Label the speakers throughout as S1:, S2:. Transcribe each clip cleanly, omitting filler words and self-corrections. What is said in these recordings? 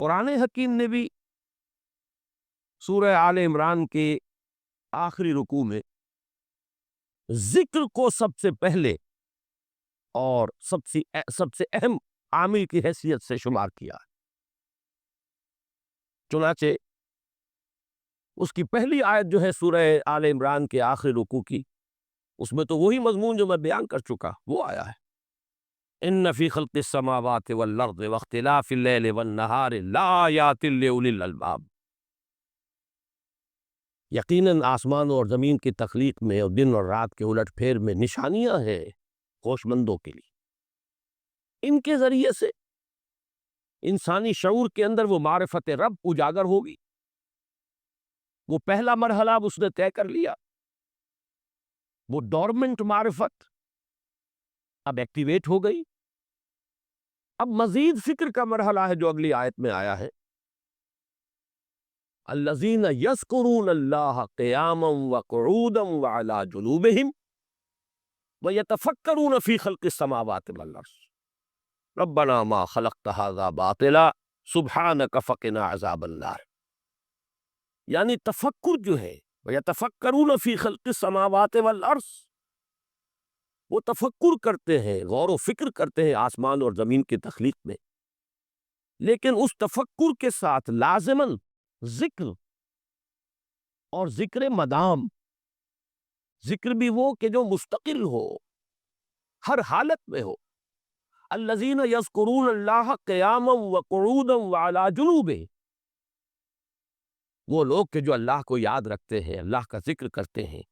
S1: قرآن حکیم نے بھی سورہ آل عمران کے آخری رکوع میں ذکر کو سب سے پہلے اور سب سے اہم عامل کی حیثیت سے شمار کیا. چنانچہ اس کی پہلی آیت جو ہے سورہ آل عمران کے آخری رکوع کی، اس میں تو وہی مضمون جو میں بیان کر چکا وہ آیا ہے. ان فی خلق السماوات والارض واختلاف اللیل والنہار لآیات لأولی الالباب. یقیناً آسمان اور زمین کی تخلیق میں اور دن اور رات کے الٹ پھیر میں نشانیاں ہیں ہوش مندوں کے لیے. ان کے ذریعے سے انسانی شعور کے اندر وہ معرفت رب اجاگر ہوگی. وہ پہلا مرحلہ اب اس نے طے کر لیا، وہ ڈورمنٹ معرفت اب ایکٹیویٹ ہو گئی. اب مزید فکر کا مرحلہ ہے جو اگلی آیت میں آیا ہے، الذین یذکرون اللہ قیاما وقعودا وعلی جنوبہم ویتفکرون فی خلق السماوات والارض ربنا ما خلقت ھذا باطلا سبحانک فقنا عذاب النار. یعنی تفکر جو ہے ویتفکرون فی خلق السماوات والارض، وہ تفکر کرتے ہیں، غور و فکر کرتے ہیں آسمان اور زمین کی تخلیق میں، لیکن اس تفکر کے ساتھ لازماً ذکر اور ذکر مدام. ذکر بھی وہ کہ جو مستقل ہو، ہر حالت میں ہو. الذین یذکرون اللہ قیاما وقعودا وعلی جنوبہم، وہ لوگ کہ جو اللہ کو یاد رکھتے ہیں، اللہ کا ذکر کرتے ہیں،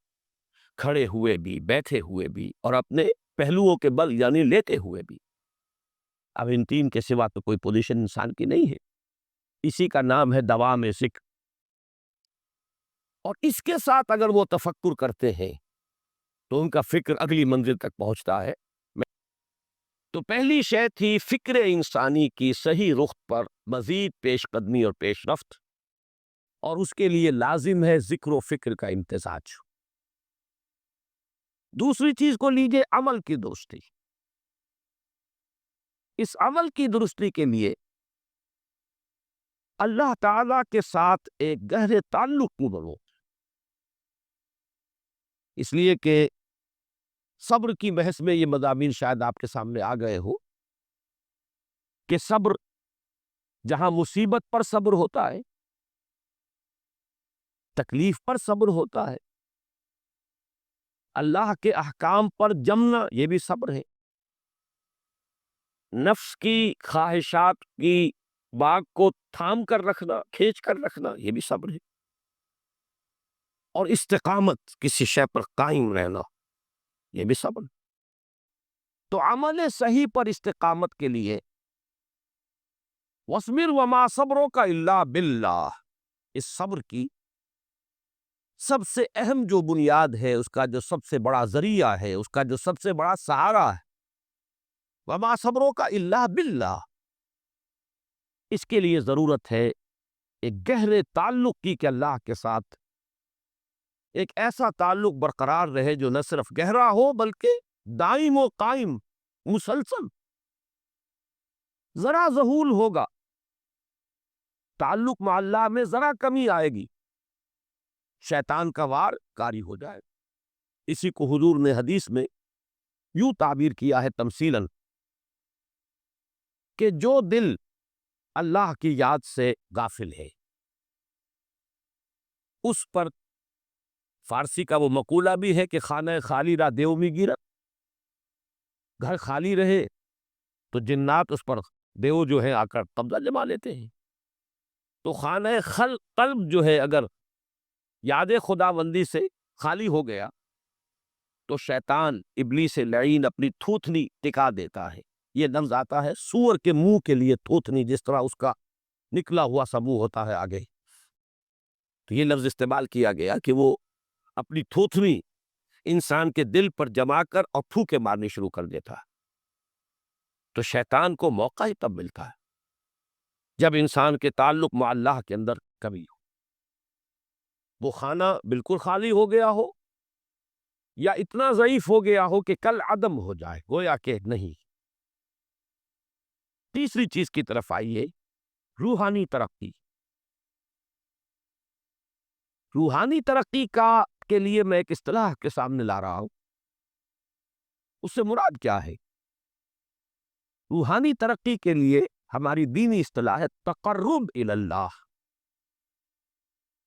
S1: کھڑے ہوئے بھی، بیٹھے ہوئے بھی، اور اپنے پہلوؤں کے بل یعنی لیٹے ہوئے بھی. اب ان تین کے سوا تو کوئی پوزیشن انسان کی نہیں ہے. اسی کا نام ہے دوام ذکر. اور اس کے ساتھ اگر وہ تفکر کرتے ہیں تو ان کا فکر اگلی منزل تک پہنچتا ہے. تو پہلی شے تھی فکر انسانی کی صحیح رخ پر مزید پیش قدمی اور پیش رفت، اور اس کے لیے لازم ہے ذکر و فکر کا امتزاج. دوسری چیز کو لیجئے عمل کی درستی. اس عمل کی درستی کے لیے اللہ تعالی کے ساتھ ایک گہرے تعلق کو بنو. اس لیے کہ صبر کی بحث میں یہ مضامین شاید آپ کے سامنے آ گئے ہو کہ صبر، جہاں مصیبت پر صبر ہوتا ہے، تکلیف پر صبر ہوتا ہے، اللہ کے احکام پر جمنا یہ بھی صبر ہے، نفس کی خواہشات کی باغ کو تھام کر رکھنا، کھینچ کر رکھنا یہ بھی صبر ہے، اور استقامت کسی شے پر قائم رہنا یہ بھی صبر. تو عمل صحیح پر استقامت کے لیے وَاصْبِرْ وَمَا صَبْرُكَ إِلَّا بِاللَّهِ، اس صبر کی سب سے اہم جو بنیاد ہے، اس کا جو سب سے بڑا ذریعہ ہے، اس کا جو سب سے بڑا سہارا ہے، وَمَا صَبْرُكَ إِلَّا بِاللَّهِ. اس کے لیے ضرورت ہے ایک گہرے تعلق کی کہ اللہ کے ساتھ ایک ایسا تعلق برقرار رہے جو نہ صرف گہرا ہو بلکہ دائم و قائم، مسلسل. ذرا ذہول ہوگا تعلق مع اللہ میں، ذرا کمی آئے گی، شیطان کا وار کاری ہو جائے. اسی کو حضور نے حدیث میں یوں تعبیر کیا ہے تمثیلاً کہ جو دل اللہ کی یاد سے غافل ہے، اس پر فارسی کا وہ مقولہ بھی ہے کہ خانہ خالی را دیو می گیرت. گھر خالی رہے تو جنات اس پر، دیو جو ہے آ کر قبضہ جما لیتے ہیں. تو خانہ قلب جو ہے اگر یاد خداوندی سے خالی ہو گیا تو شیطان ابلیس لعین اپنی تھوتنی ٹکا دیتا ہے. یہ لفظ آتا ہے سور کے منہ کے لیے تھوتنی، جس طرح اس کا نکلا ہوا سا منہ ہوتا ہے آگے، تو یہ لفظ استعمال کیا گیا کہ وہ اپنی تھوتنی انسان کے دل پر جما کر اور پھوکے مارنی شروع کر دیتا ہے. تو شیطان کو موقع ہی تب ملتا ہے جب انسان کے تعلق مع اللہ کے اندر کمی ہو. وہ خانہ بالکل خالی ہو گیا ہو یا اتنا ضعیف ہو گیا ہو کہ کل عدم ہو جائے، گویا کہ نہیں. تیسری چیز کی طرف آئیے روحانی ترقی، روحانی ترقی کے لیے میں ایک اصطلاح کے سامنے لا رہا ہوں. اس سے مراد کیا ہے؟ روحانی ترقی کے لیے ہماری دینی اصطلاح ہے تقرب الی اللہ،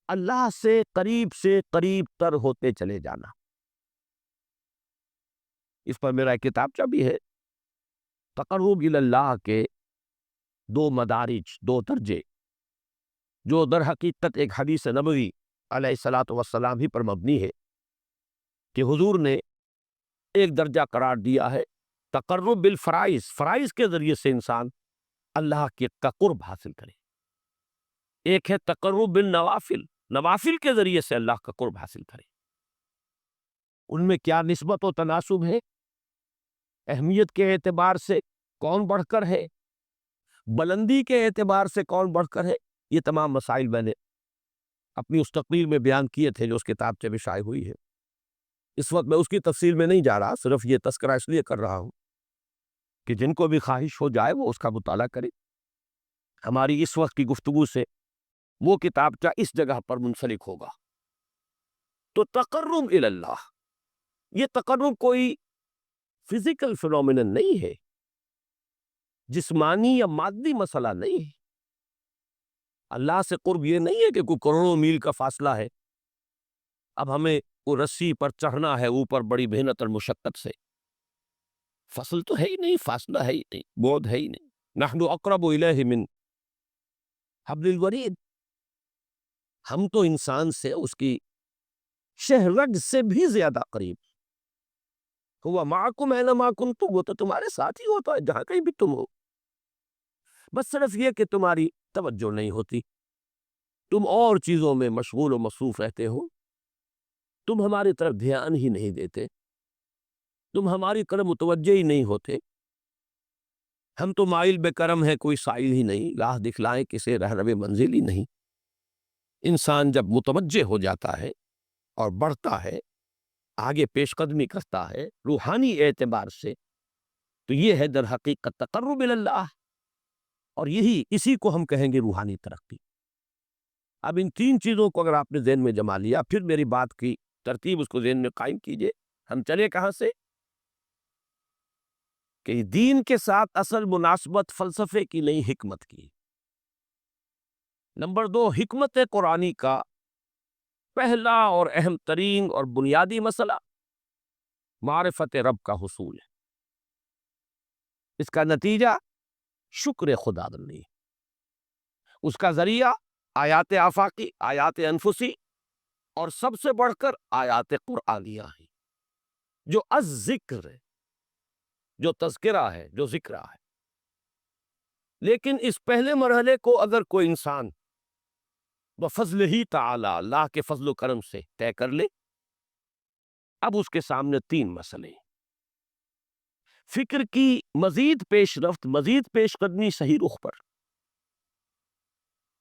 S1: اللہ سے قریب تر ہوتے چلے جانا. اس پر میرا ایک کتابچہ بھی ہے. تقرب الی اللہ کے دو مدارج، دو درجے، جو در حقیقت ایک حدیث نبوی علیہ الصلوۃ والسلام ہی پر مبنی ہے، کہ حضور نے ایک درجہ قرار دیا ہے تقرب بالفرائض، فرائض کے ذریعے سے انسان اللہ کا قرب حاصل کرے. ایک ہے تقرب بالنوافل، نوافل کے ذریعے سے اللہ کا قرب حاصل کرے. ان میں کیا نسبت و تناسب ہے؟ اہمیت کے اعتبار سے کون بڑھ کر ہے؟ بلندی کے اعتبار سے کون بڑھ کر ہے؟ یہ تمام مسائل میں نے اپنی اس تقریر میں بیان کیے تھے جو اس کتابچے میں شائع ہوئی ہے. اس وقت میں اس کی تفصیل میں نہیں جا رہا، صرف یہ تذکرہ اس لیے کر رہا ہوں کہ جن کو بھی خواہش ہو جائے وہ اس کا مطالعہ کرے. ہماری اس وقت کی گفتگو سے وہ کتابچہ اس جگہ پر منسلک ہوگا. تو تقرب الی اللہ، یہ تقرب کوئی فزیکل فینومینن نہیں ہے، جسمانی یا مادی مسئلہ نہیں ہے. اللہ سے قرب یہ نہیں ہے کہ کوئی کروڑوں میل کا فاصلہ ہے، اب ہمیں کوئی رسی پر چڑھنا ہے اوپر بڑی محنت اور مشقت سے. فصل تو ہے ہی نہیں، فاصلہ ہے ہی نہیں، بعد ہے ہی نہیں. نحن اقرب الیہ من حبل الورید، ہم تو انسان سے اس کی شہرگ سے بھی زیادہ قریب. ہوا معکم اینما کنتم، وہ تو تمہارے ساتھ ہی ہوتا ہے جہاں کہیں بھی تم ہو. بس صرف یہ کہ تمہاری توجہ نہیں ہوتی، تم اور چیزوں میں مشغول و مصروف رہتے ہو، تم ہماری طرف دھیان ہی نہیں دیتے، تم ہماری طرف متوجہ ہی نہیں ہوتے. ہم تو مائل بے کرم ہے، کوئی سائل ہی نہیں، راہ دکھلائیں کسے رہنما منزل ہی نہیں. انسان جب متوجہ ہو جاتا ہے اور بڑھتا ہے، آگے پیش قدمی کرتا ہے روحانی اعتبار سے، تو یہ ہے در حقیقت تقرب الی اللہ، اور اسی کو ہم کہیں گے روحانی ترقی. اب ان تین چیزوں کو اگر آپ نے ذہن میں جما لیا، پھر میری بات کی ترتیب اس کو ذہن میں قائم کیجئے. ہم چلے کہاں سے؟ کہ دین کے ساتھ اصل مناسبت فلسفے کی نہیں، حکمت کی. نمبر 2، حکمت قرآنی کا پہلا اور اہم ترین اور بنیادی مسئلہ معرفت رب کا حصول ہے. اس کا نتیجہ شکر خدا بندی، اس کا ذریعہ آیات آفاقی، آیات انفسی، اور سب سے بڑھ کر آیات قرآنیہ ہیں، جو الذکر ہے، جو تذکرہ ہے، جو ذکرہ ہے. لیکن اس پہلے مرحلے کو اگر کوئی انسان بفضل ہی تعالی، اللہ کے فضل و کرم سے طے کر لے، اب اس کے سامنے تین مسئلے ہیں. فکر کی مزید پیش رفت، مزید پیش قدمی صحیح رخ پر،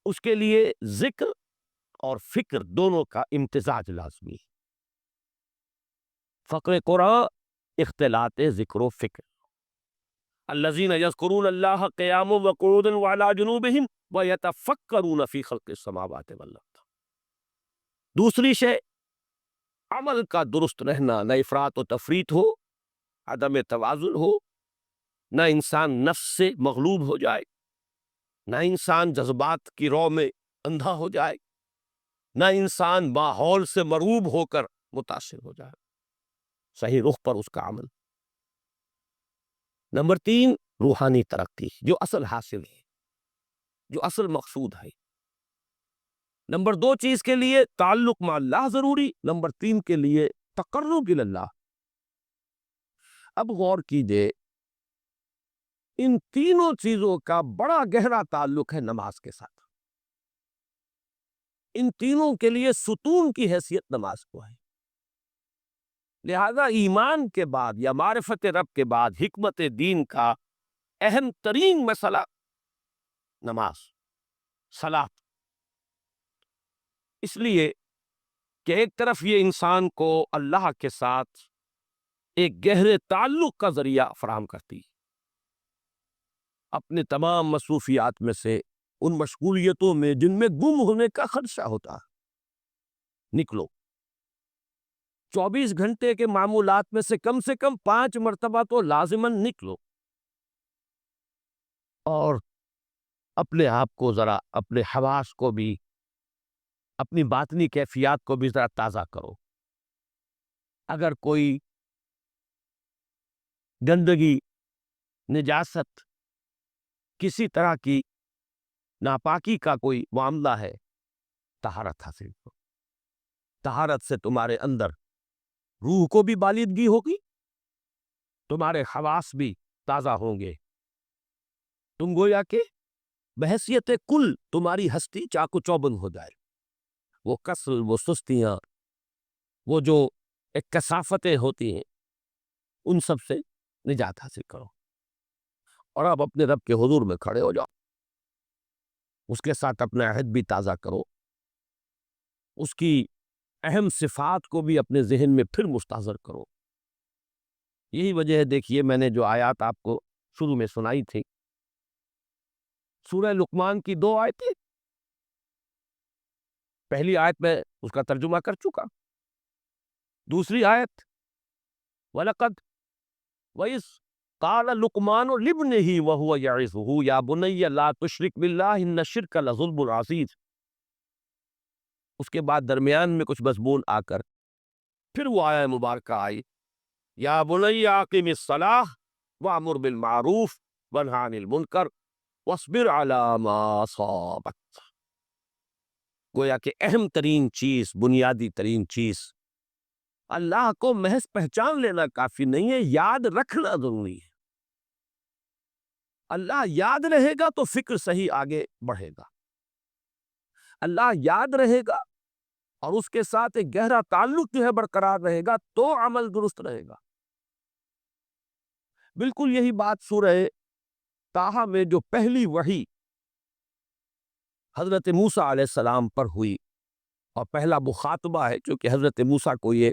S1: اس کے لیے ذکر اور فکر دونوں کا امتزاج لازمی ہے. فقر قرآن اختلاط ذکر و فکر. الذین یذکرون اللہ قیاما وقعودا وعلی جنوبہم ویتفکرون فی خلق السماوات والارض. دوسری شے عمل کا درست رہنا، نہ افراط و تفریط ہو، عدم توازن ہو، نہ انسان نفس سے مغلوب ہو جائے، نہ انسان جذبات کی رو میں اندھا ہو جائے، نہ انسان ماحول سے مرعوب ہو کر متاثر ہو جائے. صحیح رخ پر اس کا عمل. نمبر 3، روحانی ترقی، جو اصل حاصل ہے، جو اصل مقصود ہے. نمبر 2 چیز کے لیے تعلق مع اللہ ضروری، نمبر 3 کے لیے تقرب الی اللہ. اب غور کیجئے، ان تینوں چیزوں کا بڑا گہرا تعلق ہے نماز کے ساتھ. ان تینوں کے لیے ستون کی حیثیت نماز کو ہے. لہذا ایمان کے بعد یا معرفت رب کے بعد حکمت دین کا اہم ترین مسئلہ نماز، صلاۃ. اس لیے کہ ایک طرف یہ انسان کو اللہ کے ساتھ ایک گہرے تعلق کا ذریعہ فراہم کرتی، اپنے تمام مصروفیات میں سے ان مشغولیتوں میں جن میں گم ہونے کا خدشہ ہوتا ہے، نکلو۔ 24 گھنٹے کے معمولات میں سے کم 5 مرتبہ تو لازماً نکلو، اور اپنے آپ کو ذرا، اپنے حواس کو بھی، اپنی باطنی کیفیات کو بھی ذرا تازہ کرو۔ اگر کوئی گندگی، نجاست، کسی طرح کی ناپاکی کا کوئی معاملہ ہے، طہارت حاصل کرو۔ طہارت سے تمہارے اندر روح کو بھی بالیدگی ہوگی، تمہارے حواس بھی تازہ ہوں گے، تم گویا کہ بحیثیت کل تمہاری ہستی چاق و چوبند ہو جائے۔ وہ کسل، وہ سستیاں، وہ جو ایک کثافتیں ہوتی ہیں، ان سب سے نجات حاصل کرو، اور اب اپنے رب کے حضور میں کھڑے ہو جاؤ، اس کے ساتھ اپنا عہد بھی تازہ کرو، اس کی اہم صفات کو بھی اپنے ذہن میں پھر مستحضر کرو۔ یہی وجہ ہے، دیکھیے میں نے جو آیات آپ کو شروع میں سنائی تھی، سورہ لقمان کی 2 آیتیں، پہلی آیت میں اس کا ترجمہ کر چکا، دوسری آیت وَلَقَدْ وَإِذْ قَالَ لُقْمَانُ لِابْنِهِ وَهُوَ يَعِظُهُ يَا بُنَيَّ لَا تُشْرِكْ بِاللَّهِ إِنَّ الشِّرْكَ لَظُلْمٌ عَظِيمٌ۔ اس کے بعد درمیان میں کچھ مضمون آ کر پھر وہ آیہ مبارکہ آئی، یا بنی اقم الصلاۃ وامر بالمعروف وانہ عن المنکر واصبر علی ما اصابک۔ گویا کہ اہم ترین چیز، بنیادی ترین چیز، اللہ کو محض پہچان لینا کافی نہیں ہے، یاد رکھنا ضروری ہے۔ اللہ یاد رہے گا تو فکر صحیح آگے بڑھے گا، اللہ یاد رہے گا اور اس کے ساتھ ایک گہرا تعلق جو ہے برقرار رہے گا تو عمل درست رہے گا۔ بالکل یہی بات سورہ طٰہٰ میں جو پہلی وحی حضرت موسیٰ علیہ السلام پر ہوئی، اور پہلا مخاطبہ ہے، چونکہ حضرت موسیٰ کو یہ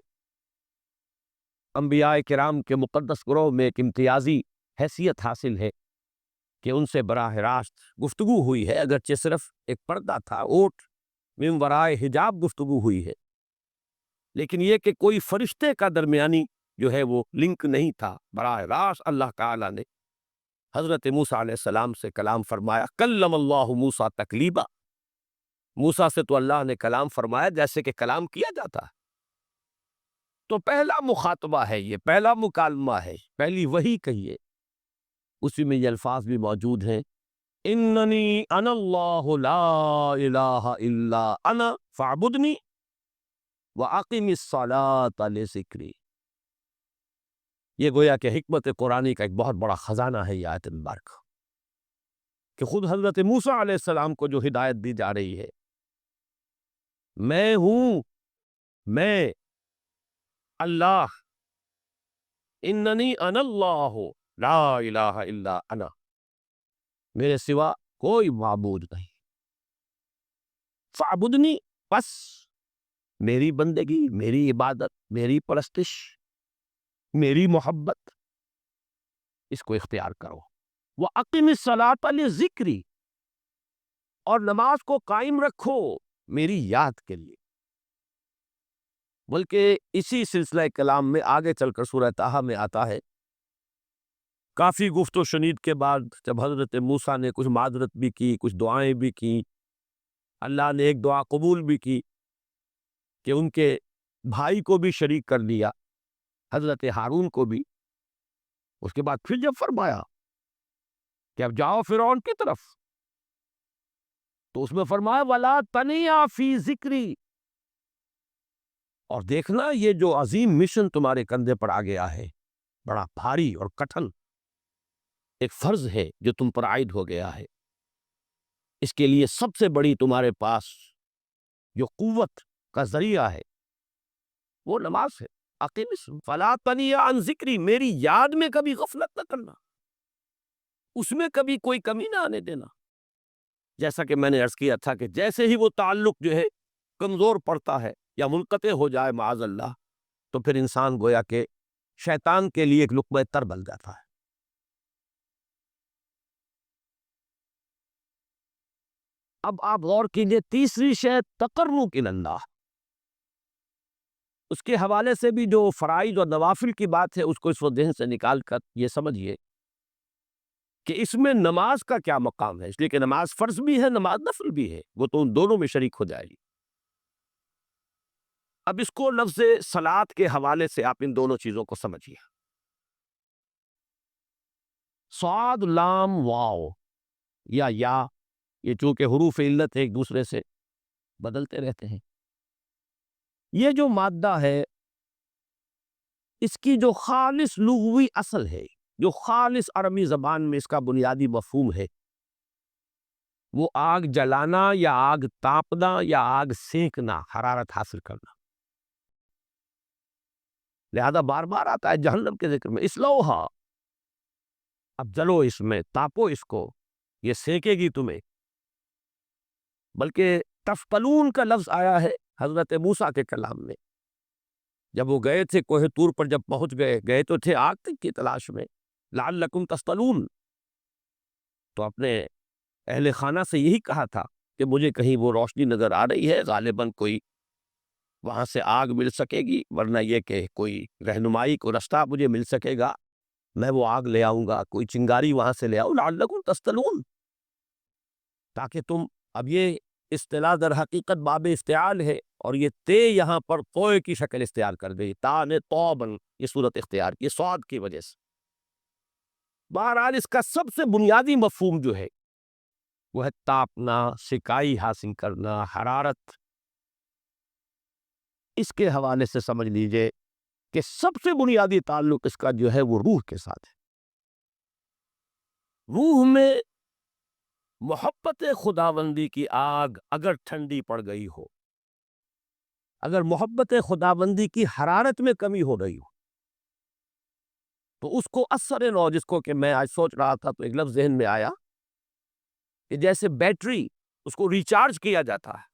S1: انبیاء کرام کے مقدس گروہ میں ایک امتیازی حیثیت حاصل ہے کہ ان سے براہ راست گفتگو ہوئی ہے، اگرچہ صرف ایک پردہ تھا، اوٹ من ورائے حجاب گفتگو ہوئی ہے، لیکن یہ کہ کوئی فرشتے کا درمیانی جو ہے وہ لنک نہیں تھا، براہ راست اللہ تعالیٰ نے حضرت موسیٰ علیہ السلام سے کلام فرمایا۔ کلم اللہ موسیٰ تکلیما، موسیٰ سے تو اللہ نے کلام فرمایا جیسے کہ کلام کیا جاتا ہے۔ تو پہلا مخاطبہ ہے، یہ پہلا مکالمہ ہے، پہلی وحی کہیے، اسی میں یہ الفاظ بھی موجود ہیں، اننی انا اللہ لا الہ الا انا فاعبدنی واقم الصلاۃ لذکری۔ یہ گویا کہ حکمت قرآنی کا ایک بہت بڑا خزانہ ہے یہ آیت مبارکہ، کہ خود حضرت موسیٰ علیہ السلام کو جو ہدایت دی جا رہی ہے، میں ہوں، میں اللہ، اننی انا اللہ لا الہ الا انا، میرے سوا کوئی معبود نہیں، فاعبدنی، بس میری بندگی، میری عبادت، میری پرستش، میری محبت، اس کو اختیار کرو۔ وَأَقِمِ الصَّلَاةَ لِذِكْرِي، اور نماز کو قائم رکھو میری یاد کے لیے۔ بلکہ اسی سلسلہ کلام میں آگے چل کر سورہ طٰہٰ میں آتا ہے، کافی گفت و شنید کے بعد جب حضرت موسیٰ نے کچھ معذرت بھی کی، کچھ دعائیں بھی کی، اللہ نے ایک دعا قبول بھی کی کہ ان کے بھائی کو بھی شریک کر لیا، حضرت ہارون کو بھی۔ اس کے بعد پھر جب فرمایا کہ اب جاؤ فرعون کی طرف، تو اس میں فرمایا وَلَا تَنِيَا فِي ذِكْرِي، اور دیکھنا یہ جو عظیم مشن تمہارے کندھے پر آ گیا ہے، بڑا بھاری اور کٹھن ایک فرض ہے جو تم پر عائد ہو گیا ہے، اس کے لیے سب سے بڑی تمہارے پاس جو قوت کا ذریعہ ہے وہ نماز ہے۔ اقیم فلا تنیا عن ذکری، میری یاد میں کبھی غفلت نہ کرنا، اس میں کبھی کوئی کمی نہ آنے دینا۔ جیسا کہ میں نے عرض کیا تھا کہ جیسے ہی وہ تعلق جو ہے کمزور پڑتا ہے یا منقطع ہو جائے معاذ اللہ، تو پھر انسان گویا کہ شیطان کے لیے ایک لقمہ تر بن جاتا ہے۔ اب آپ غور کیجئے تیسری شے تقرب اللہ، اس کے حوالے سے بھی جو فرائض اور نوافل کی بات ہے اس کو اس وقت ذہن سے نکال کر یہ سمجھیے کہ اس میں نماز کا کیا مقام ہے، اس لیے کہ نماز فرض بھی ہے، نماز نفل بھی ہے، وہ تو ان دونوں میں شریک ہو جائے گی۔ اب اس کو لفظ صلاۃ کے حوالے سے آپ ان دونوں چیزوں کو سمجھیے۔ صاد لام واو یا یہ چونکہ حروف علت ایک دوسرے سے بدلتے رہتے ہیں، یہ جو مادہ ہے اس کی جو خالص لغوی اصل ہے، جو خالص عربی زبان میں اس کا بنیادی مفہوم ہے، وہ آگ جلانا یا آگ تاپنا یا آگ سینکنا، حرارت حاصل کرنا۔ لہذا بار بار آتا ہے جہنم کے ذکر میں اسلوہا، اب جلو اس میں، تاپو اس کو، یہ سینکے گی تمہیں۔ بلکہ تفپلون کا لفظ آیا ہے حضرت موسیٰ کے کلام میں، جب وہ گئے تھے کوہ طور پر، جب پہنچ گئے تو تھے آگ کی تلاش میں، لعلکم تصطلون، تو اپنے اہل خانہ سے یہی کہا تھا کہ مجھے کہیں وہ روشنی نظر آ رہی ہے، غالباً کوئی وہاں سے آگ مل سکے گی، ورنہ یہ کہ کوئی رہنمائی کو رستہ مجھے مل سکے گا، میں وہ آگ لے آؤں گا، کوئی چنگاری وہاں سے لے آؤں، لعلکم تصطلون، تاکہ تم، اب یہ اصطلاح در حقیقت باب افتعال ہے، اور یہ تے یہاں پر توئے کی شکل اختیار کر گئی، تا نے توبن یہ صورت اختیار کی صاد کی وجہ سے۔ بہرحال اس کا سب سے بنیادی مفہوم جو ہے وہ ہے تاپنا، سکائی حاصل کرنا، حرارت۔ اس کے حوالے سے سمجھ لیجئے کہ سب سے بنیادی تعلق اس کا جو ہے وہ روح کے ساتھ ہے۔ روح میں محبت خداوندی کی آگ اگر ٹھنڈی پڑ گئی ہو، اگر محبت خداوندی کی حرارت میں کمی ہو رہی ہو، تو اس کو اثر نو، جس کو کہ میں آج سوچ رہا تھا تو ایک لفظ ذہن میں آیا کہ جیسے بیٹری اس کو ریچارج کیا جاتا ہے،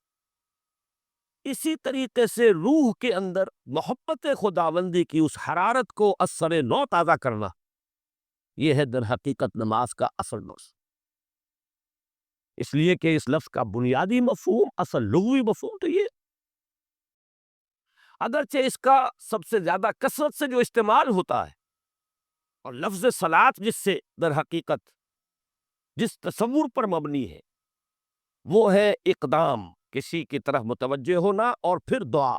S1: اسی طریقے سے روح کے اندر محبت خداوندی کی اس حرارت کو اثر نو تازہ کرنا، یہ ہے در حقیقت نماز کا اصل مقصد۔ اس لیے کہ اس لفظ کا بنیادی مفہوم، اصل لغوی مفہوم تو یہ، اگرچہ اس کا سب سے زیادہ کثرت سے جو استعمال ہوتا ہے، اور لفظ صلاۃ جس سے در حقیقت جس تصور پر مبنی ہے وہ ہے اقدام، کسی کی طرف متوجہ ہونا اور پھر دعا۔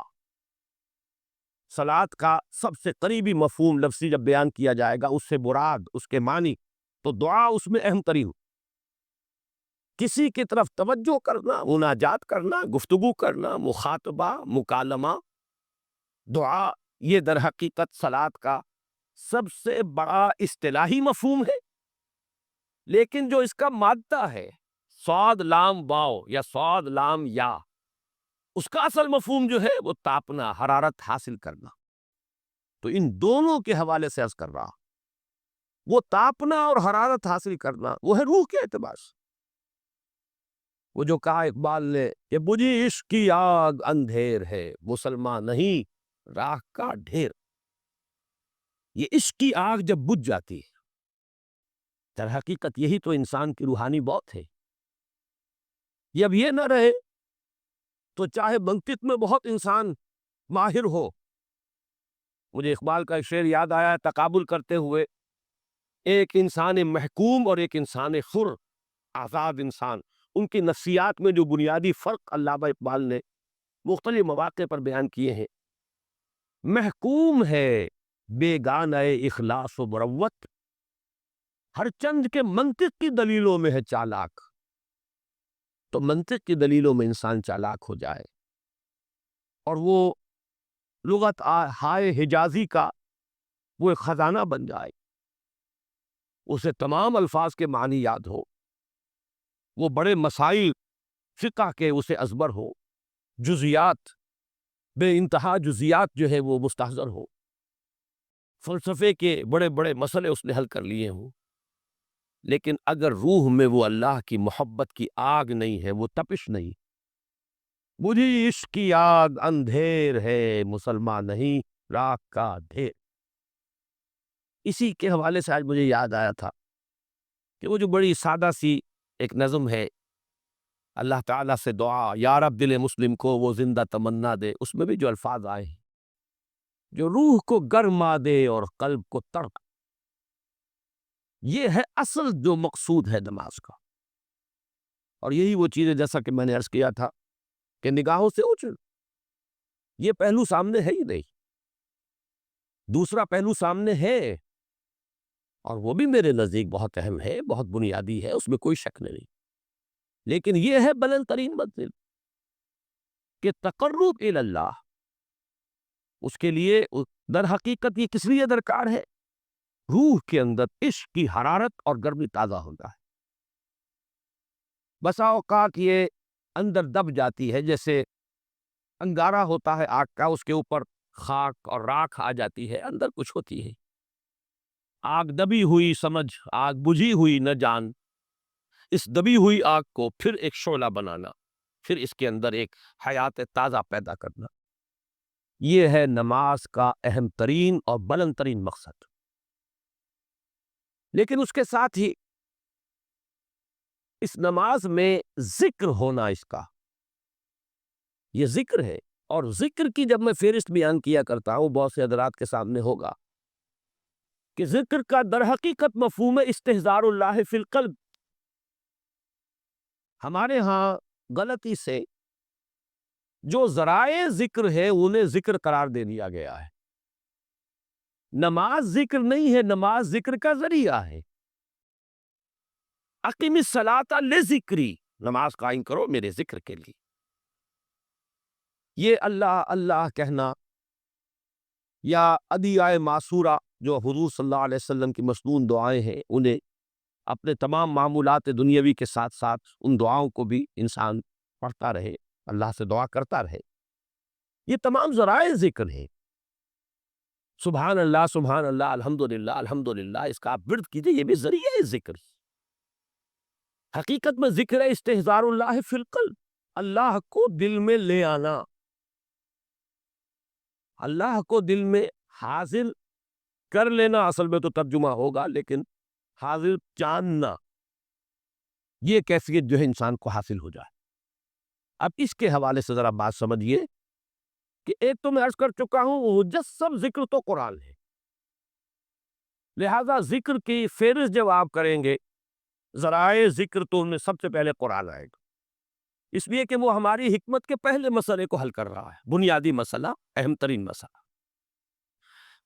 S1: صلاۃ کا سب سے قریبی مفہوم لفظی جب بیان کیا جائے گا، اس سے مراد، اس کے معنی، تو دعا اس میں اہم ترین، کسی کی طرف توجہ کرنا، مناجات کرنا، گفتگو کرنا، مخاطبہ، مکالمہ، دعا، یہ در حقیقت صلاۃ کا سب سے بڑا اصطلاحی مفہوم ہے۔ لیکن جو اس کا مادہ ہے، صاد لام واو یا صاد لام یا، اس کا اصل مفہوم جو ہے وہ تاپنا، حرارت حاصل کرنا۔ تو ان دونوں کے حوالے سے عرض کر رہا، وہ تاپنا اور حرارت حاصل کرنا وہ ہے روح کے اعتبار سے۔ وہ جو کہا اقبال نے کہ بجھی عشق کی آگ اندھیر ہے، مسلمان نہیں راہ کا ڈھیر، یہ عشق کی آگ جب بجھ جاتی ہے، در حقیقت یہی تو انسان کی روحانی موت ہے۔ یہ اب یہ نہ رہے تو چاہے منطق میں بہت انسان ماہر ہو، مجھے اقبال کا ایک شعر یاد آیا ہے تقابل کرتے ہوئے، ایک انسان محکوم اور ایک انسان حر، آزاد انسان، ان کی نفسیات میں جو بنیادی فرق علامہ اقبال نے مختلف مواقع پر بیان کیے ہیں۔ محکوم ہے بیگانہ اخلاص و مروت، ہر چند کے منطق کی دلیلوں میں ہے چالاک، تو منطق کی دلیلوں میں انسان چالاک ہو جائے اور وہ لغت ہائے حجازی کا وہ ایک خزانہ بن جائے، اسے تمام الفاظ کے معنی یاد ہو، وہ بڑے مسائل فقہ کے اسے ازبر ہو، جزیات، بے انتہا جزیات جو ہے وہ مستحضر ہو، فلسفے کے بڑے بڑے مسئلے اس نے حل کر لیے ہوں، لیکن اگر روح میں وہ اللہ کی محبت کی آگ نہیں ہے، وہ تپش نہیں، بجھی عشق کی آگ اندھیر ہے، مسلمان نہیں راہ کا ڈھیر۔ اسی کے حوالے سے آج مجھے یاد آیا تھا کہ وہ جو بڑی سادہ سی ایک نظم ہے اللہ تعالیٰ سے دعا، یا رب دل مسلم کو وہ زندہ تمنا دے، اس میں بھی جو الفاظ آئے ہیں جو روح کو گرما دے اور قلب کو تڑپ، یہ ہے اصل جو مقصود ہے نماز کا۔ اور یہی وہ چیزیں جیسا کہ میں نے عرض کیا تھا کہ نگاہوں سے اچھل، یہ پہلو سامنے ہے ہی نہیں، دوسرا پہلو سامنے ہے، اور وہ بھی میرے نزدیک بہت اہم ہے، بہت بنیادی ہے، اس میں کوئی شک نہیں، لیکن یہ ہے بلند ترین منزل کہ تقرب الی اللہ، اس کے لیے در حقیقت یہ کس لیے درکار ہے؟ روح کے اندر عشق کی حرارت اور گرمی تازہ ہوتا ہے۔ بسا اوقات یہ اندر دب جاتی ہے، جیسے انگارہ ہوتا ہے آگ کا، اس کے اوپر خاک اور راکھ آ جاتی ہے، اندر کچھ ہوتی ہے، آگ دبی ہوئی سمجھ، آگ بجھی ہوئی نہ جان، اس دبی ہوئی آگ کو پھر ایک شعلہ بنانا، پھر اس کے اندر ایک حیات تازہ پیدا کرنا، یہ ہے نماز کا اہم ترین اور بلند ترین مقصد۔ لیکن اس کے ساتھ ہی اس نماز میں ذکر ہونا، اس کا یہ ذکر ہے، اور ذکر کی جب میں فہرست بیان کیا کرتا ہوں بہت سے حضرات کے سامنے ہوگا کہ ذکر کا در حقیقت مفہوم ہے استحضار اللہ فی القلب۔ ہمارے ہاں غلطی سے جو ذرائع ذکر ہے انہیں ذکر قرار دے دیا گیا ہے۔ نماز ذکر نہیں ہے، نماز ذکر کا ذریعہ ہے۔ اقیم الصلاۃ لذکری، نماز قائم کرو میرے ذکر کے لیے۔ یہ اللہ اللہ کہنا یا ادعیائے معصورہ جو حضور صلی اللہ علیہ وسلم کی مسنون دعائیں ہیں، انہیں اپنے تمام معمولات دنیاوی کے ساتھ ساتھ ان دعاؤں کو بھی انسان پڑھتا رہے، اللہ سے دعا کرتا رہے، یہ تمام ذرائع ذکر ہیں۔ سبحان اللہ الحمدللہ الحمدللہ، اس کا آپ ورد کیجئے، یہ بھی ذریعہ ذکر۔ حقیقت میں ذکر ہے استحضار اللہ فی القلب، اللہ کو دل میں لے آنا، اللہ کو دل میں حاضر کر لینا، اصل میں تو ترجمہ ہوگا، لیکن حاضر جاننا، یہ کیفیت جو ہے انسان کو حاصل ہو جائے۔ اب اس کے حوالے سے ذرا بات سمجھیے کہ ایک تو میں عرض کر چکا ہوں مجسم ذکر تو قرآن ہے، لہذا ذکر کی فہرست جب آپ کریں گے ذرائع ذکر تو ان میں سب سے پہلے قرآن آئے گا، اس لیے کہ وہ ہماری حکمت کے پہلے مسئلے کو حل کر رہا ہے، بنیادی مسئلہ، اہم ترین مسئلہ۔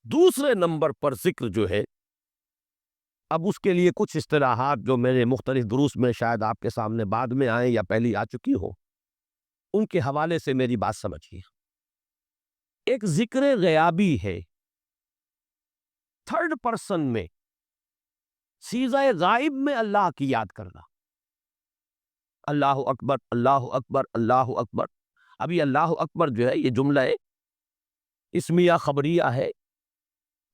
S1: دوسرے نمبر پر ذکر جو ہے، اب اس کے لیے کچھ اصطلاحات جو میرے مختلف دروس میں شاید آپ کے سامنے بعد میں آئیں یا پہلی آ چکی ہو، ان کے حوالے سے میری بات سمجھیے۔ ایک ذکر غیابی ہے، تھرڈ پرسن میں، سیغہ غائب میں اللہ کی یاد کرنا، اللہ اکبر اللہ اکبر اللہ اکبر۔ ابھی اللہ اکبر جو ہے یہ جملہ اسمیہ خبریہ ہے،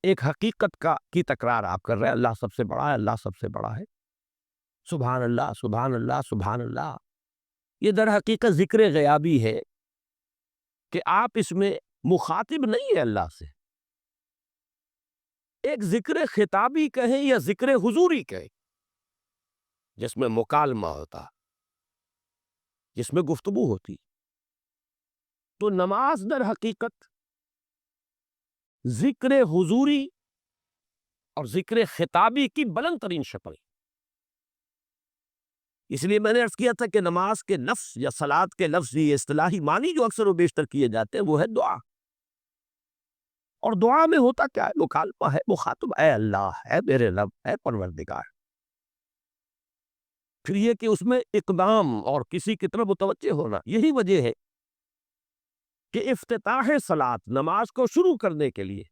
S1: ایک حقیقت کی تکرار آپ کر رہے ہیں، اللہ سب سے بڑا ہے، اللہ سب سے بڑا ہے، سبحان اللہ سبحان اللہ سبحان اللہ۔ یہ در حقیقت ذکر غیابی ہے کہ آپ اس میں مخاطب نہیں ہے اللہ سے، ایک ذکر خطابی کہیں یا ذکر حضوری کہیں، جس میں مکالمہ ہوتا، جس میں گفتگو ہوتی۔ تو نماز در حقیقت ذکر حضوری اور ذکر خطابی کی بلند ترین شکل، اس لیے میں نے عرض کیا تھا کہ نماز کے لفظ یا صلاۃ کے لفظ یہ اصطلاحی معنی جو اکثر و بیشتر کیے جاتے ہیں وہ ہے دعا، اور دعا میں ہوتا کیا ہے؟ مکالمہ ہے، مخاطب اے اللہ ہے، میرے رب ہے، پروردگار۔ پھر یہ کہ اس میں اقدام اور کسی کی طرف متوجہ ہونا، یہی وجہ ہے کہ افتتاح صلاۃ، نماز کو شروع کرنے کے لیے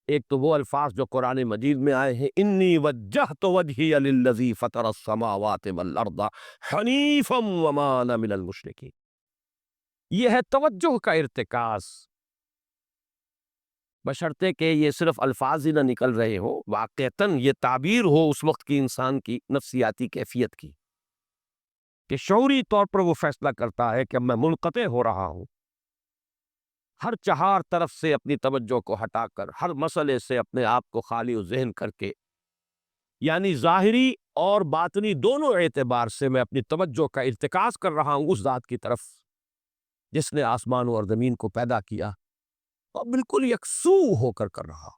S1: ایک تو وہ الفاظ جو قرآن مجید میں آئے ہیں، انی وجہت وجہی للذی فطر السماوات والارض حنیفا وما انا من المشرکین، یہ ہے توجہ کا ارتکاز، بشرطے کہ یہ صرف الفاظ ہی نہ نکل رہے ہو، واقعتاً یہ تعبیر ہو اس وقت کی انسان کی نفسیاتی کیفیت کی، کہ شعوری طور پر وہ فیصلہ کرتا ہے کہ میں منقطع ہو رہا ہوں، ہر چہار طرف سے اپنی توجہ کو ہٹا کر، ہر مسئلے سے اپنے آپ کو خالی و ذہن کر کے، یعنی ظاہری اور باطنی دونوں اعتبار سے میں اپنی توجہ کا ارتکاز کر رہا ہوں اس ذات کی طرف جس نے آسمان اور زمین کو پیدا کیا اور بالکل یکسو ہو کر رہا ہوں۔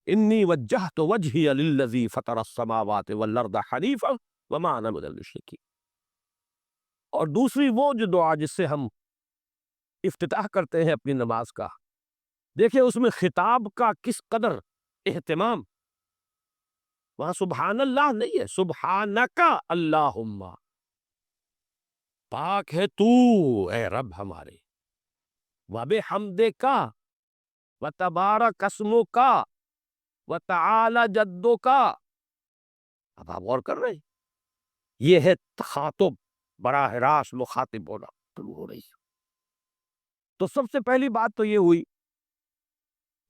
S1: انی وجہت وجہی للذی فطر السماوات والارض حنیفا وما انا من المشرکین۔ اور دوسری وہ جو دعا جس سے ہم افتتاح کرتے ہیں اپنی نماز کا، دیکھیں اس میں خطاب کا کس قدر اہتمام، وہاں سبحان اللہ نہیں ہے، سبحانک اللہم، پاک ہے تو اے رب ہمارے، وبحمدک وتبارک اسمک وتعالی جدک۔ اب آپ غور کر رہے ہیں، یہ ہے تخاطب، براہ راست مخاطب ہونا شروع ہو رہی ہے۔ تو سب سے پہلی بات تو یہ ہوئی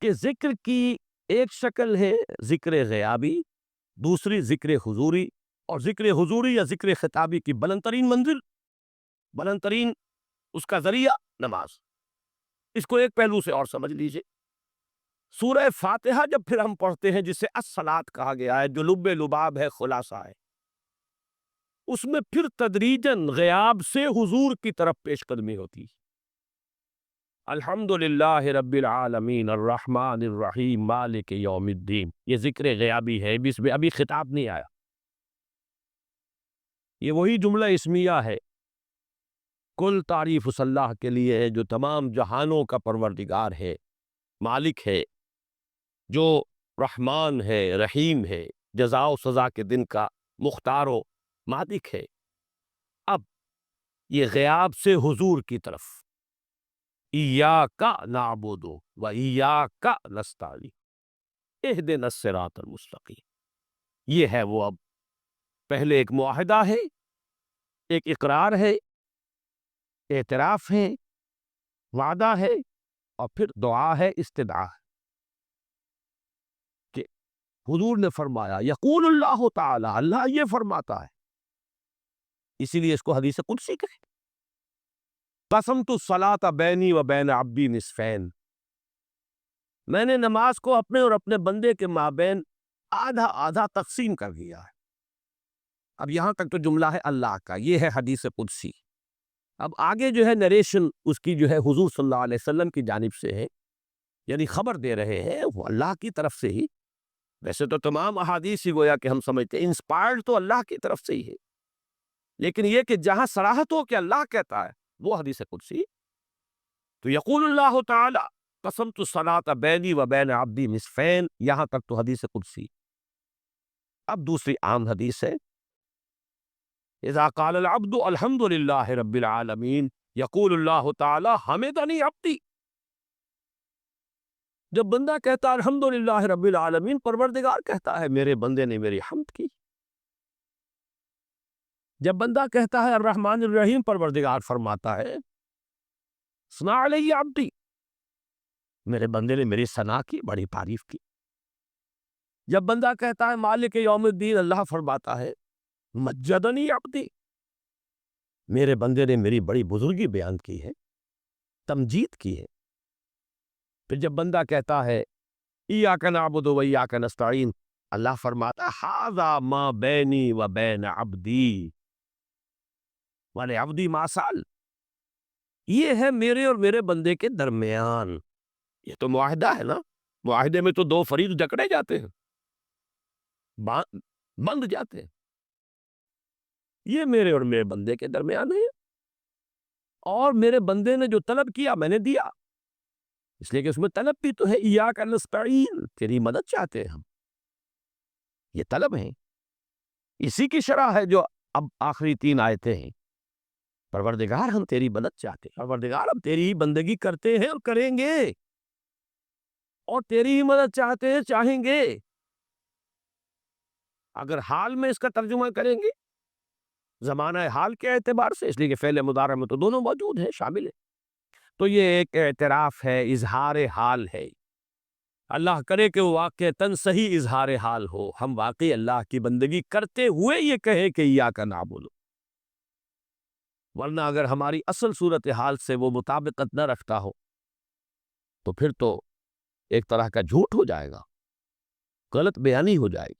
S1: کہ ذکر کی ایک شکل ہے ذکر غیابی، دوسری ذکر حضوری، اور ذکر حضوری یا ذکر خطابی کی بلند ترین منزل، بلند ترین اس کا ذریعہ نماز۔ اس کو ایک پہلو سے اور سمجھ لیجئے، سورہ فاتحہ جب پھر ہم پڑھتے ہیں جسے الصلاۃ کہا گیا ہے، جو لب لباب ہے، خلاصہ ہے، اس میں پھر تدریجاً غیاب سے حضور کی طرف پیش قدمی ہوتی ہے۔ الحمدللہ رب العالمین الرحمن الرحیم مالک یوم الدین، یہ ذکر غیابی ہے، اس میں ابھی خطاب نہیں آیا۔ یہ وہی جملہ اسمیہ ہے، کل تعریف اس اللہ کے لیے ہے جو تمام جہانوں کا پروردگار ہے، مالک ہے، جو رحمان ہے، رحیم ہے، جزا و سزا کے دن کا مختار و مالک ہے۔ اب یہ غیاب سے حضور کی طرف، ایاک نعبد و ایاک نستعین اہدنا الصراط المستقیم، یہ ہے وہ۔ اب پہلے ایک معاہدہ ہے، ایک اقرار ہے، اعتراف ہے، وعدہ ہے، اور پھر دعا ہے، استدعا ہے کہ حضور نے فرمایا، یقول اللہ تعالی، اللہ یہ فرماتا ہے، اسی لیے اس کو حدیث قدسی کہے، قسمت الصلاۃ بینی و بین عبدی نصفین، میں نے نماز کو اپنے اور اپنے بندے کے مابین آدھا آدھا تقسیم کر دیا ہے۔ اب یہاں تک تو جملہ ہے اللہ کا، یہ ہے حدیث قدسی۔ اب آگے جو ہے نریشن اس کی جو ہے حضور صلی اللہ علیہ وسلم کی جانب سے ہے، یعنی خبر دے رہے ہیں وہ اللہ کی طرف سے ہی۔ ویسے تو تمام احادیث ہی گویا کہ ہم سمجھتے ہیں انسپائرڈ تو اللہ کی طرف سے ہی ہے، لیکن یہ کہ جہاں صراحت ہو کہ اللہ کہتا ہے وہ حدیث قدسی۔ تو یقول اللہ تعالی قسمت الصلاۃ بینی و بین عبدی نصفین، یہاں تک تو حدیث قدسی۔ اب دوسری عام حدیث ہے، اذا قال العبد الحمد للہ رب العالمین یقول اللہ تعالی حمدنی عبدی، جب بندہ کہتا ہے الحمد للہ رب العالمین، پروردگار کہتا ہے میرے بندے نے میری حمد کی۔ جب بندہ کہتا ہے الرحمن الرحیم، پروردگار فرماتا ہے ثنا علیہ عبدی، میرے بندے نے میری ثنا کی، بڑی تعریف کی۔ جب بندہ کہتا ہے مالک یوم الدین، اللہ فرماتا ہے مجدنی عبدی، میرے بندے نے میری بڑی بزرگی بیان کی ہے، تمجید کی ہے۔ پھر جب بندہ کہتا ہے ایاک نعبد و ایاک نستعین، اللہ فرماتا ہے ھذا ما بینی و بین عبدی ولعبدی ما سأل، یہ ہے میرے اور میرے بندے کے درمیان۔ یہ تو معاہدہ ہے نا، معاہدے میں تو دو فریق جکڑے جاتے ہیں، بند جاتے ہیں، یہ میرے اور میرے بندے کے درمیان ہے، اور میرے بندے نے جو طلب کیا میں نے دیا، اس لیے کہ اس میں طلب بھی تو ہے، ایاک نستعین، تیری مدد چاہتے ہیں ہم، یہ طلب ہے، اسی کی شرح ہے جو اب آخری تین آیتیں ہیں، پروردگار ہم تیری مدد چاہتے ہیں، پروردگار ہم تیری ہی بندگی کرتے ہیں اور کریں گے، اور تیری ہی مدد چاہتے ہیں، چاہیں گے۔ اگر حال میں اس کا ترجمہ کریں گے زمانہ حال کے اعتبار سے، اس لیے کہ فعل مضارع میں تو دونوں موجود ہیں، شامل ہیں، تو یہ ایک اعتراف ہے، اظہار حال ہے۔ اللہ کرے کہ وہ واقعتاً صحیح اظہار حال ہو، ہم واقعی اللہ کی بندگی کرتے ہوئے یہ کہیں کہ ایاک نعبد، ورنہ اگر ہماری اصل صورتحال سے وہ مطابقت نہ رکھتا ہو تو پھر تو ایک طرح کا جھوٹ ہو جائے گا، غلط بیانی ہو جائے گی۔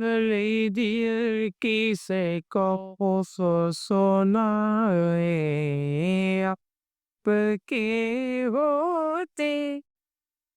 S2: Lady quise cosa sonae perché hote